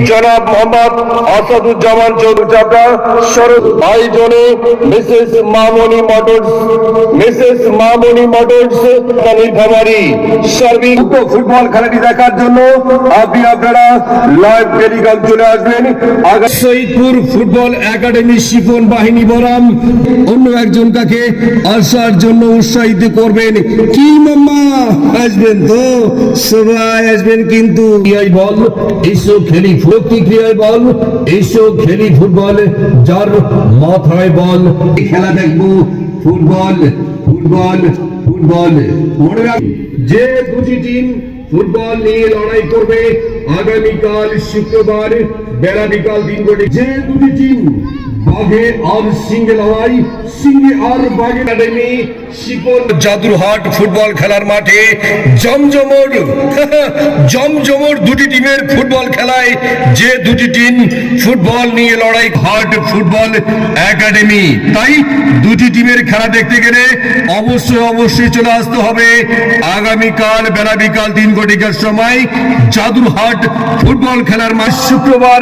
জনাব মোহাম্মদ আসাদুজ্জামান চৌধুরী শরৎ ভাইজনে মিসেস মামনি মোটরস নীলফামারী সার্বিক ফুটবল খেলাটি দেখার জন্য আপনারা লাইভ টেলিগ্রাম চলে আসবেন। সৈয়দপুর ফুটবল একাডেমি শিপন বাহিনী বরাম অন্য একজন কাকে আসার জন্য উৎসাহিত করবেন। কি মাম্মা আসবেন তো? সবাই আসবেন কিন্তু বল এসো খেলি ক্রিয়ায় বল এসো খেলি ফুটবল, যার মাথায় বল খেলা দেখবো ফুটবল ফুটবল ফুটবল। মনে রাখবেন যে দুটি টিম ফুটবল নিয়ে লড়াই করবে আগামীকাল শুক্রবার বেলা বিকাল 3 ঘটিকা। যে দুটি টিম বাঘে আর সিংহে লড়াই, সিংহে আর বাঘে একাডেমি শিপন জাদুরহাট ফুটবল খেলার মাঠে জমজমর দুটি টিমের ফুটবল খেলায় যে দুটি টিম ফুটবল নিয়ে লড়াই হাট ফুটবল একাডেমি। তাই দুটি টিমের খেলা দেখতে গেলে অবশ্যই চলে আসতে হবে আগামীকাল বেলা বিকাল 3 ঘটিকার সময় জাদুরহাট ফুটবল খেলার মাঠ। শুক্রবার